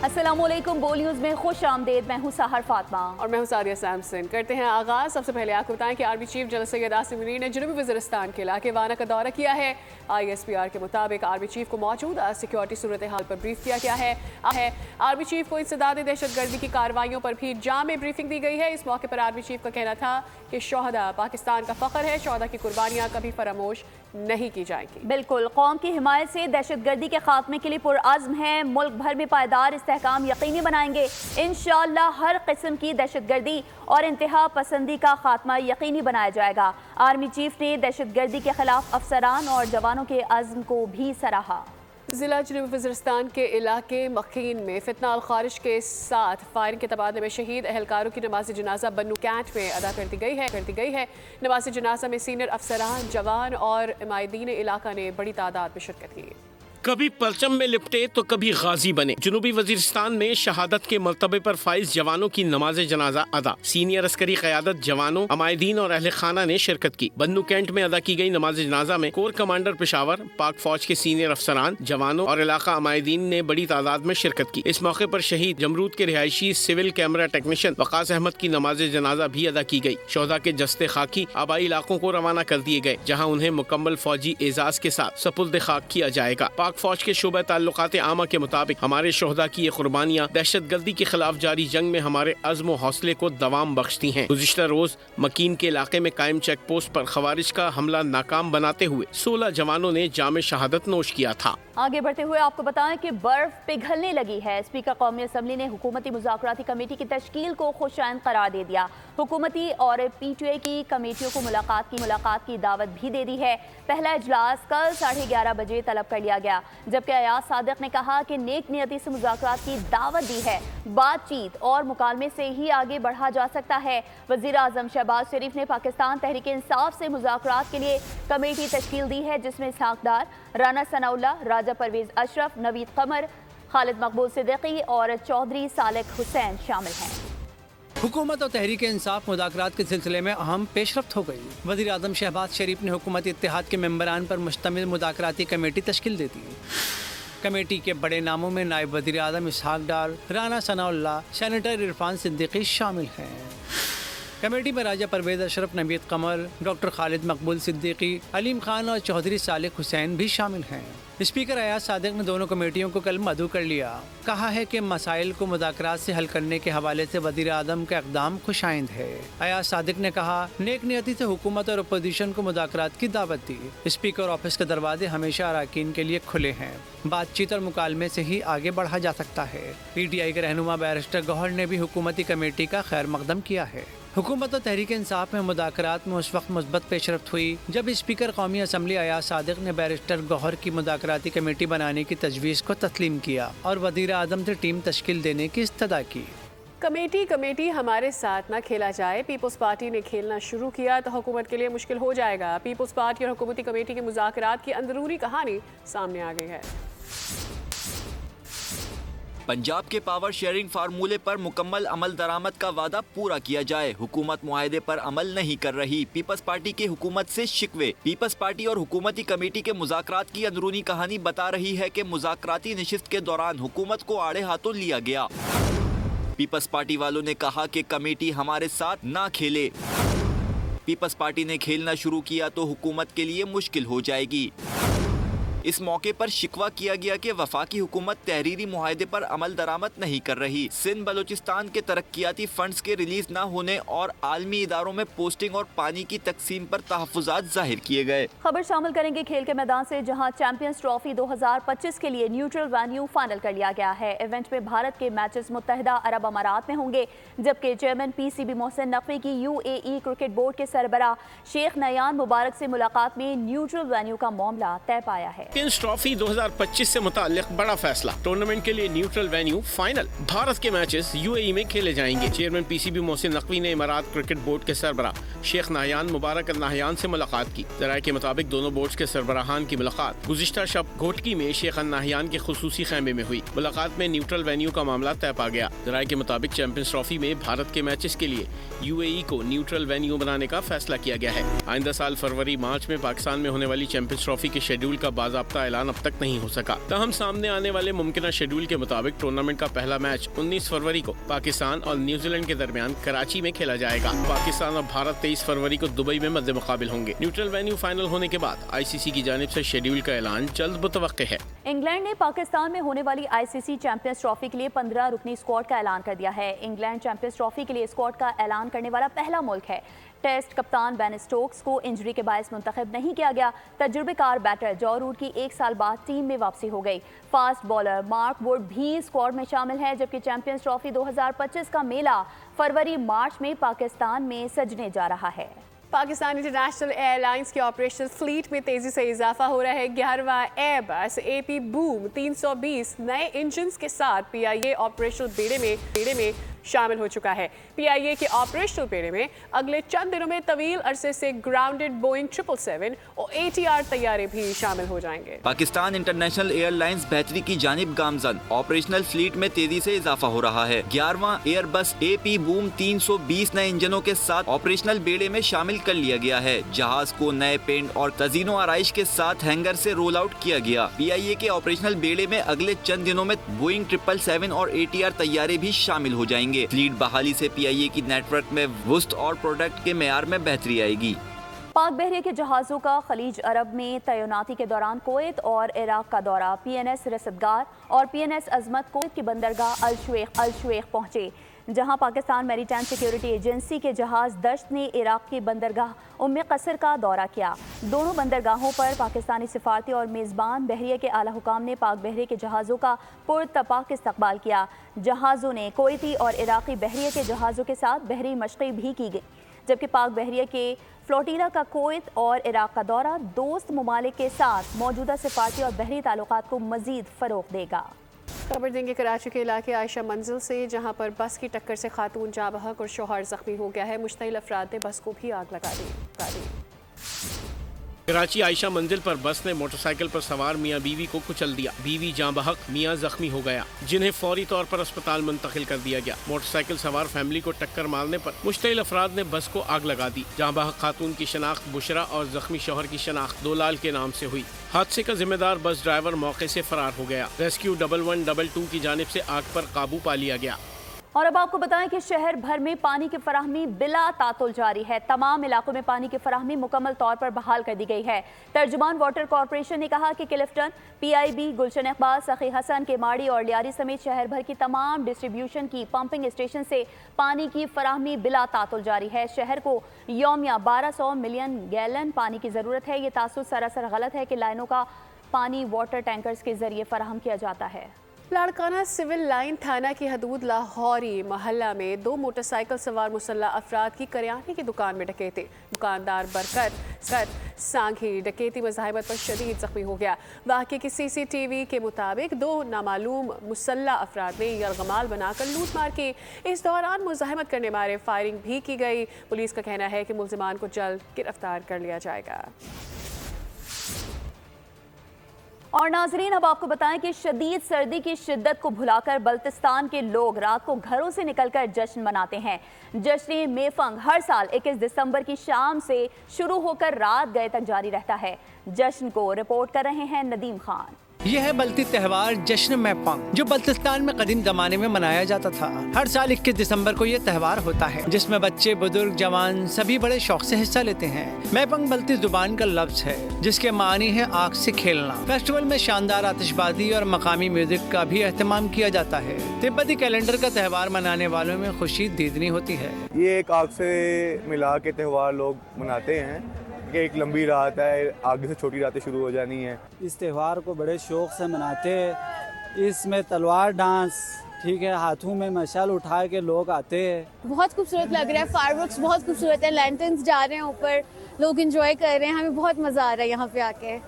السلام علیکم، بول نیوز میں خوش آمدید۔ میں ہوں سحر فاطمہ اور میں ہوں ساریہ سیمسن۔ کرتے ہیں آغاز۔ سب سے پہلے آپ کو بتائیں کہ army chief general Syed Asim Munir نے جنوبی وزیرستان کے علاقے وانا کا دورہ کیا ہے۔ ISPR کے مطابق آرمی چیف کو موجودہ سیکیورٹی صورتحال پر بریف کیا گیا ہے۔ آرمی چیف کو انسداد دہشت گردی کی کارروائیوں پر بھی جامع بریفنگ دی گئی ہے۔ اس موقع پر آرمی چیف کا کہنا تھا کہ شہداء پاکستان کا فخر ہے، شہداء کی قربانیاں کبھی فراموش نہیں کی جائیں گی۔ بالکل، قوم کی حمایت سے دہشت گردی کے خاتمے کے لیے پرعزم ہیں۔ ملک بھر میں پائیدار استحکام یقینی بنائیں گے۔ انشاءاللہ ہر قسم کی دہشت گردی اور انتہا پسندی کا خاتمہ یقینی بنایا جائے گا۔ آرمی چیف نے دہشت گردی کے خلاف افسران اور جوانوں کے عزم کو بھی سراہا۔ ضلع جنوبی وزیرستان کے علاقے مخین میں فتنہ الخارج کے ساتھ فائرنگ کے تبادلے میں شہید اہلکاروں کی نماز جنازہ بنو کینٹ میں ادا کر دی گئی ہے۔ نماز جنازہ میں سینئر افسران، جوان اور عمائدین علاقہ نے بڑی تعداد میں شرکت کی۔ کبھی پرچم میں لپٹے تو کبھی غازی بنے، جنوبی وزیرستان میں شہادت کے مرتبے پر فائز جوانوں کی نماز جنازہ ادا۔ سینئر عسکری قیادت، جوانوں، عمائدین اور اہل خانہ نے شرکت کی۔ بنو کینٹ میں ادا کی گئی نماز جنازہ میں کور کمانڈر پشاور، پاک فوج کے سینئر افسران، جوانوں اور علاقہ عمائدین نے بڑی تعداد میں شرکت کی۔ اس موقع پر شہید جمرود کے رہائشی سول کیمرہ ٹیکنیشین وقاص احمد کی نماز جنازہ بھی ادا کی گئی۔ شہداء کے جسد خاکی آبائی علاقوں کو روانہ کر دیے گئے، جہاں انہیں مکمل فوجی اعزاز کے ساتھ سپرد خاک کیا جائے گا۔ پاک فوج کے شعبہ تعلقات عامہ کے مطابق ہمارے شہداء کی یہ قربانیاں دہشت گردی کے خلاف جاری جنگ میں ہمارے عزم و حوصلے کو دوام بخشتی ہیں۔ گزشتہ روز مکین کے علاقے میں قائم چیک پوسٹ پر خوارج کا حملہ ناکام بناتے ہوئے 16 جوانوں نے جام شہادت نوش کیا تھا۔ آگے بڑھتے ہوئے آپ کو بتائیں کہ برف پگھلنے لگی ہے۔ اسپیکر قومی اسمبلی نے حکومتی مذاکراتی کمیٹی کی تشکیل کو خوشائند قرار دے دیا۔ حکومتی اور PTI کی کمیٹیوں کو ملاقات کی دعوت بھی دے دی ہے۔ پہلا اجلاس کل 11:30 بجے طلب کر لیا گیا، جبکہ ایاز صادق نے کہا کہ نیک نیتی سے مذاکرات کی دعوت دی ہے، بات چیت اور مکالمے سے ہی آگے بڑھا جا سکتا ہے۔ وزیر اعظم شہباز شریف نے پاکستان تحریک انصاف سے مذاکرات کے لیے کمیٹی تشکیل دی ہے، جس میں اسحاق ڈار، رانا ثناءاللہ، راجہ پرویز اشرف، نوید قمر، خالد مقبول صدیقی اور چودھری صالح حسین شامل ہیں۔ حکومت اور تحریک انصاف مذاکرات کے سلسلے میں اہم پیش رفت ہو گئی۔ وزیر اعظم شہباز شریف نے حکومتی اتحاد کے ممبران پر مشتمل مذاکراتی کمیٹی تشکیل دے دی۔ کمیٹی کے بڑے ناموں میں نائب وزیر اعظم اسحاق ڈار، رانا ثناءاللہ، سینیٹر عرفان صدیقی شامل ہیں۔ کمیٹی میں راجہ پرویز اشرف، نوید قمر، ڈاکٹر خالد مقبول صدیقی، علیم خان اور چودھری صالح حسین بھی شامل ہیں۔ اسپیکر ایاز صادق نے دونوں کمیٹیوں کو کل مدعو کر لیا۔ کہا ہے کہ مسائل کو مذاکرات سے حل کرنے کے حوالے سے وزیر اعظم کا اقدام خوشائند ہے۔ ایاز صادق نے کہا نیک نیتی سے حکومت اور اپوزیشن کو مذاکرات کی دعوت دی۔ اسپیکر آفس کے دروازے ہمیشہ اراکین کے لیے کھلے ہیں، بات چیت اور مکالمے سے ہی آگے بڑھا جا سکتا ہے۔ PTI کے رہنما بیرسٹر گوہر نے بھی حکومتی کمیٹی کا خیر مقدم کیا ہے۔ حکومت اور تحریک انصاف میں مذاکرات میں اس وقت مثبت پیش رفت ہوئی جب اسپیکر قومی اسمبلی ایاز صادق نے بیرسٹر گوہر کی مذاکراتی کمیٹی بنانے کی تجویز کو تسلیم کیا اور وزیر اعظم سے ٹیم تشکیل دینے کی استدعا کی۔ کمیٹی ہمارے ساتھ نہ کھیلا جائے، پیپلز پارٹی نے کھیلنا شروع کیا تو حکومت کے لیے مشکل ہو جائے گا۔ پیپلز پارٹی اور حکومتی کمیٹی کے مذاکرات کی اندرونی کہانی سامنے آ گئی ہے۔ پنجاب کے پاور شیئرنگ فارمولے پر مکمل عمل درآمد کا وعدہ پورا کیا جائے، حکومت معاہدے پر عمل نہیں کر رہی، پیپلز پارٹی کے حکومت سے شکوے۔ پیپلز پارٹی اور حکومتی کمیٹی کے مذاکرات کی اندرونی کہانی بتا رہی ہے کہ مذاکراتی نشست کے دوران حکومت کو آڑے ہاتھوں لیا گیا۔ پیپلز پارٹی والوں نے کہا کہ کمیٹی ہمارے ساتھ نہ کھیلے، پیپلز پارٹی نے کھیلنا شروع کیا تو حکومت کے لیے مشکل ہو جائے گی۔ اس موقع پر شکوہ کیا گیا کہ وفاقی حکومت تحریری معاہدے پر عمل درآمد نہیں کر رہی۔ سندھ بلوچستان کے ترقیاتی فنڈز کے ریلیز نہ ہونے اور عالمی اداروں میں پوسٹنگ اور پانی کی تقسیم پر تحفظات ظاہر کیے گئے۔ خبر شامل کریں گے کھیل کے میدان سے، جہاں چیمپئنز ٹرافی 2025 کے لیے نیوٹرل وینیو فائنل کر لیا گیا ہے۔ ایونٹ میں بھارت کے میچز متحدہ عرب امارات میں ہوں گے، جبکہ چیئرمین PCB محسن نقوی کی UAE کرکٹ بورڈ کے سربراہ شیخ نہیان مبارک سے ملاقات میں نیوٹرل وینیو کا معاملہ طے پایا ہے۔ چیمپئنز ٹرافی 2025 سے متعلق بڑا فیصلہ، ٹورنامنٹ کے لیے نیوٹرل وینیو فائنل، بھارت کے میچز UAE میں کھیلے جائیں گے۔ چیئرمین PCB محسن نقوی نے امارات کرکٹ بورڈ کے سربراہ شیخ نہیان مبارک النہیان سے ملاقات کی۔ ذرائع کے مطابق دونوں بورڈز کے سربراہان کی ملاقات گزشتہ شب گھوٹکی میں شیخ النہیان کے خصوصی خیمے میں ہوئی۔ ملاقات میں نیوٹرل وینیو کا معاملہ طے پا گیا۔ ذرائع کے مطابق چیمپئنز ٹرافی میں بھارت کے میچز کے لیے UAE کو نیوٹرل وینیو بنانے کا فیصلہ کیا گیا ہے۔ آئندہ سال فروری مارچ میں پاکستان میں ہونے والی چیمپئنز ٹرافی کے شیڈول کا باضابطہ बाकाज़ाब्ता ऐलान अब तक नहीं हो सका। तहम सामने आने वाले मुमकिन शेड्यूल के मुताबिक टूर्नामेंट का पहला मैच 19 फरवरी को पाकिस्तान और न्यूजीलैंड के दरमियान कराची में खेला जाएगा। पाकिस्तान और भारत 23 फरवरी को दुबई में मद्दे मुकाबिल होंगे। न्यूट्रल वेन्यू फाइनल होने के बाद ICC की जानिब से शेड्यूल का ऐलान जल्द मुतवक्के है। इंग्लैंड ने पाकिस्तान में होने वाली ICC चैंपियंस ट्रॉफी के लिए 15 रुकनी स्क्वाड का ऐलान कर दिया है। इंग्लैंड चैंपियंस ट्रॉफी के लिए स्क्वाड का ऐलान करने वाला पहला मुल्क है। टेस्ट कप्तान बेन स्टोक्स को इंजरी के बायस मुंतखब नहीं किया गया। तजुर्बेकार बैटर जॉ रूट की 1 साल बाद टीम में वापसी हो गई। फास्ट बॉलर मार्क वुड भी स्क्वाड में शामिल है, जबकि चैंपियंस ट्रॉफी 2025 का मेला फरवरी-मार्च में पाकिस्तान में सजने जा रहा है। पाकिस्तान इंटरनेशनल एयरलाइंस के ऑपरेशनल फ्लीट में तेजी से इजाफा हो रहा है। 11वां एयरबस AP बूम 320 नए इंजन्स के साथ PIA ऑपरेशनल बेड़े में शामिल हो चुका है। PIA के ऑपरेशनल बेड़े में अगले चंद दिनों में तवील अरसे से ग्राउंडेड बोइंग 777 और ATR तैयारे भी शामिल हो जाएंगे। पाकिस्तान इंटरनेशनल एयरलाइंस बेहतरी की जानिब गामजन। ऑपरेशनल फ्लीट में तेजी से इजाफा हो रहा है। 11वां एयरबस AP बूम 320 नए इंजनों के साथ ऑपरेशनल बेड़े में शामिल कर लिया गया है। जहाज को नए पेंट और तजीनो आराइश के साथ हैंगर से रोल आउट किया गया। PIA के ऑपरेशनल बेड़े में अगले चंद दिनों में बोइंग 777 और ATR तैयारे भी शामिल हो जाएंगे। फ्लीट बहाली से PIA की नेटवर्क में वुस्त और प्रोडक्ट के मेयार में बेहतरी आएगी। पाक बहरिया के जहाज़ों का खलीज अरब में तैनाती के दौरान कुवैत और इराक का दौरा। PNS रसदगार और PNS अजमत कुवैत की बंदरगाह अल-शुवेख पहुंचे, जहां पाकिस्तान मैरीटाइम सिक्योरिटी एजेंसी के जहाज दश्त ने इराक की बंदरगाह उम्मे कसर का दौरा किया। दोनों बंदरगाहों पर पाकिस्तानी सिफारती और मेज़बान बहरिया के आला हुकाम ने पाक बहरिया के जहाज़ों का पुरतपाक इस्तकबाल किया। जहाज़ों ने कुवैती और इराकी बहरिया के जहाज़ों के साथ बहरी मशक़ें भी की गई, जबकि पाक बहरिया के फ्लोटीला का कुवैत और इराक का दौरा दोस्त ममालिक के साथ मौजूदा सिफारती और बहरी ताल्लुकात को मज़ीद फ़रोग़ देगा। खबर देंगे कराची के इलाके आयशा मंजिल से, जहां पर बस की टक्कर से खातून जाँ बहक और शौहर जख्मी हो गया है। मुश्तइल अफराद ने बस को भी आग लगा दी। कराची आयशा मंजिल पर बस ने मोटरसाइकिल पर सवार मियां बीवी को कुचल दिया। बीवी जाँ बहक, मियां जख्मी हो गया, जिन्हें फौरी तौर पर अस्पताल मुंतकिल कर दिया गया। मोटरसाइकिल सवार फैमिली को टक्कर मारने पर मुश्तइल अफराद ने बस को आग लगा दी। जाँ बहक खातून की शनाख्त बुशरा और जख्मी शौहर की शनाख्त दोलाल के नाम से हुई। हादसे का जिम्मेदार बस ड्राइवर मौके से फरार हो गया। रेस्क्यू 1122 की जानिब से आग पर काबू पा लिया गया। और अब आपको बताएं कि शहर भर में पानी की फराहमी बिला तातुल जारी है। तमाम इलाकों में पानी की फराहमी मुकम्मल तौर पर बहाल कर दी गई है। तर्जुमान वाटर कॉरपोरेशन ने कहा कि क्लिफ्टन, PIB, गुलशन इकबाल, सखी हसन, केमाड़ी और लियारी समेत शहर भर की तमाम डिस्ट्रीब्यूशन की पंपिंग स्टेशन से पानी की फराहमी बिला तातुल जारी है। शहर को यौमिया 1200 मिलियन गैलन पानी की ज़रूरत है। ये तासुर सरासर गलत है कि लाइनों का पानी वाटर टैंकर्स के जरिए फराहम किया जाता है। लाड़काना सिविल लाइन थाना की हदूद लाहौरी मोहल्ला में 2 मोटरसाइकिल सवार मुसल्ला अफराद की करियाने की दुकान में डकैती। दुकानदार बरकत सांघी डकैती मज़ाहिमत पर शदीद जख्मी हो गया। वाक़े की CCTV के मुताबिक 2 नामालूम मुसल्ला अफराद ने यरगमाल बनाकर लूट मार की। इस दौरान मुज़ाहिमत करने वाले फायरिंग भी की गई। पुलिस का कहना है कि मुल्ज़िमान को जल्द गिरफ्तार कर लिया जाएगा। और नाजरीन, अब आपको बताएं कि शदीद सर्दी की शिद्दत को भुलाकर बल्तिस्तान के लोग रात को घरों से निकलकर जश्न मनाते हैं। जश्न मेफंग हर साल 21 दिसंबर की शाम से शुरू होकर रात गए तक जारी रहता है। जश्न को रिपोर्ट कर रहे हैं नदीम खान। यह है बल्ती त्यौहार जश्न मेफंग, जो बल्तिस्तान में कदीम जमाने में मनाया जाता था। हर साल 21 दिसंबर को यह त्यौहार होता है, जिसमें बच्चे, बुजुर्ग, जवान सभी बड़े शौक से हिस्सा लेते हैं। मेफंग बल्ती जुबान का लफ्ज है, जिसके मानी है आग से खेलना। फेस्टिवल में शानदार आतिशबाजी और मकामी म्यूजिक का भी एहतमाम किया जाता है। तिब्बती कैलेंडर का त्यौहार मनाने वालों में खुशी दीदनी होती है। ये एक आग से मिला के त्यौहार लोग मनाते हैं कि एक लंबी रात है, आगे से छोटी रातें शुरू हो जानी है। इस त्यौहार को बड़े शौक़ से मनाते हैं। इसमें तलवार डांस, ठीक है, हाथों में मशाल उठा के लोग आते हैं। बहुत खूबसूरत लग रहा है, फायरवर्क्स बहुत खूबसूरत है, लैंटर्न्स जा रहे हैं ऊपर, लोग एंजॉय कर रहे हैं। हमें बहुत मज़ा आ रहा है यहाँ पे आके।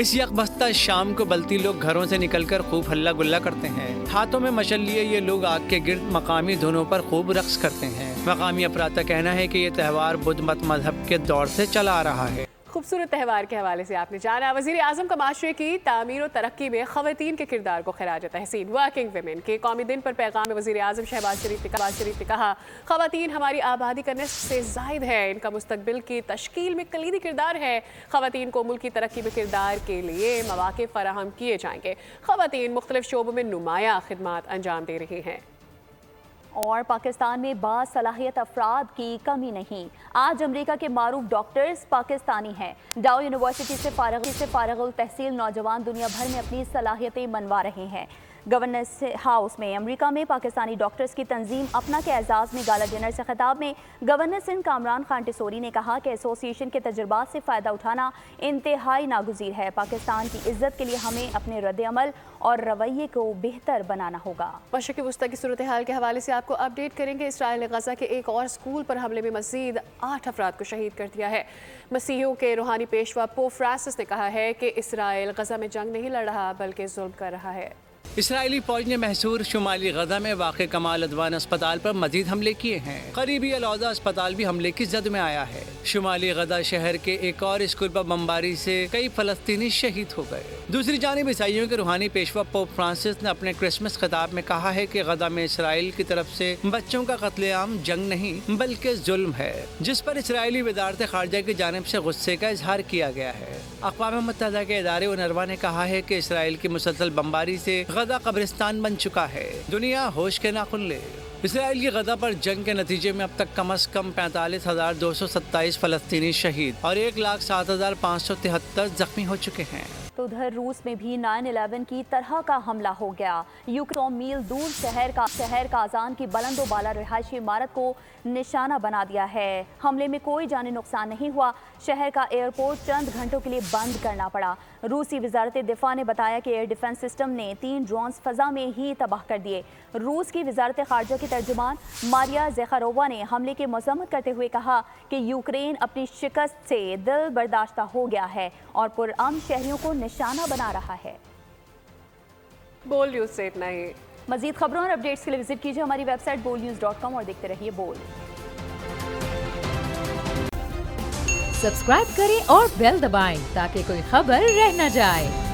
इस यकबस्ता शाम को बल्ती लोग घरों से निकलकर खूब हल्ला गुल्ला करते हैं। हाथों में मशल लिए ये लोग आग के गिर्द मकामी धुनों पर खूब रक्स करते हैं। मकामी अफराद का कहना है कि ये त्यौहार बुद्ध मत मजहब के दौर से चला आ रहा है। खूबसूरत त्यौहार के हवाले से आपने जाना। वज़ीर आज़म का माशरे की तामीर और तरक्की में ख़वातीन के किरदार को खराज तहसीन। वर्किंग वुमेन के कौमी दिन पर पैगाम में वज़ीर आज़म शहबाज शरीफ ने कहा, ख़वातीन हमारी आबादी का निस्फ़ से ज़ायद है, इनका मुस्तक़बिल की तश्कील में कलीदी किरदार है। ख़वातीन को मुल्क की तरक्की में किरदार के लिए मौक़े फ़राहम किए जाएंगे। ख़वातीन मुख्तलिफ़ शोबों में नुमायाँ खिदमात अंजाम दे रही हैं। और पाकिस्तान में बासलाहियत अफराद की कमी नहीं। आज अमेरिका के मारूफ डॉक्टर्स पाकिस्तानी हैं। डाउ यूनिवर्सिटी से फारगुल तहसील नौजवान दुनिया भर में अपनी सलाहियतें मनवा रहे हैं। गवर्नेंस हाउस में अमेरिका में पाकिस्तानी डॉक्टर्स की तंजीम अपना के एजाज़ में गाला डिनर से खिताब में गवर्नर सिंध कामरान खान टिसोरी ने कहा कि एसोसिएशन के तजुर्बात से फ़ायदा उठाना इंतहाई नागुज़ीर है। पाकिस्तान की इज्जत के लिए हमें अपने रद्द-ए-अमल और रवैये को बेहतर बनाना होगा। मशरक़ी वुस्ता की सूरत हाल के हवाले से आपको अपडेट करेंगे। इसराइल ने गज़ा के एक और स्कूल पर हमले में मज़ीद 8 अफराद को शहीद कर दिया है। मसीहियों के रूहानी पेशवा पोप फ्रांसिस ने कहा है कि इसराइल गज़ा में जंग नहीं लड़ रहा बल्कि जुल्म कर रहा है। इसराइली फौज ने महसूर शुमाली गजा में वाक़ कमाल अदवान अस्पताल पर मजीद हमले किए हैं। करीबी अलौदा अस्पताल भी हमले की जद में आया है। शुमाली गजा शहर के एक और स्कूल पर बमबारी से कई फलस्तीनी शहीद हो गए। दूसरी जानिब ईसाइयों के रूहानी पेशवा पोप फ्रांसिस ने अपने क्रिसमस खिताब में कहा है कि गजा में इसराइल की तरफ से बच्चों का कत्लेआम जंग नहीं बल्कि जुल्म है, जिस पर इसराइली वजारत खारजा की जानिब से गुस्से का इजहार किया गया है। अक़वाम मुत्तहिदा के इदारे उनरवा ने कहा है कि इसराइल की मुसलसल बमबारी से गजा कब्रिस्तान बन चुका है। दुनिया होश के नाखुन ले। इसराइल की गजा पर जंग के नतीजे में अब तक कम से कम 45,227 फलस्तीनी शहीद और 1,07,573 जख्मी हो चुके हैं। तो उधर रूस में भी 9/11 की तरह का हमला हो गया। यूक्रेन 100 मील दूर शहर काजान की बुलंदो बाला रिहायशी इमारत को निशाना बना दिया है। हमले में कोई जानी नुकसान नहीं हुआ। शहर का एयरपोर्ट चंद घंटों के लिए बंद करना पड़ा। रूसी वजारत दिफा ने बताया कि एयर डिफेंस सिस्टम ने 3 ड्रोन्स फजा में ही तबाह कर दिए। रूस की वजारत खारजा की तर्जुमान मारिया ज़ेखारोवा ने हमले की मज़म्मत करते हुए कहा कि यूक्रेन अपनी शिकस्त से दिल बर्दाश्ता हो गया है और पुरअमन शहरियों को निशाना बना रहा है। बोल न्यूज़ से इतना ही। मज़ीद खबरों और अपडेट्स के लिए विजिट कीजिए हमारी वेबसाइट bolnews.com और देखते रहिए बोल। सब्सक्राइब करें और बेल दबाएं ताकि कोई खबर रह न जाए।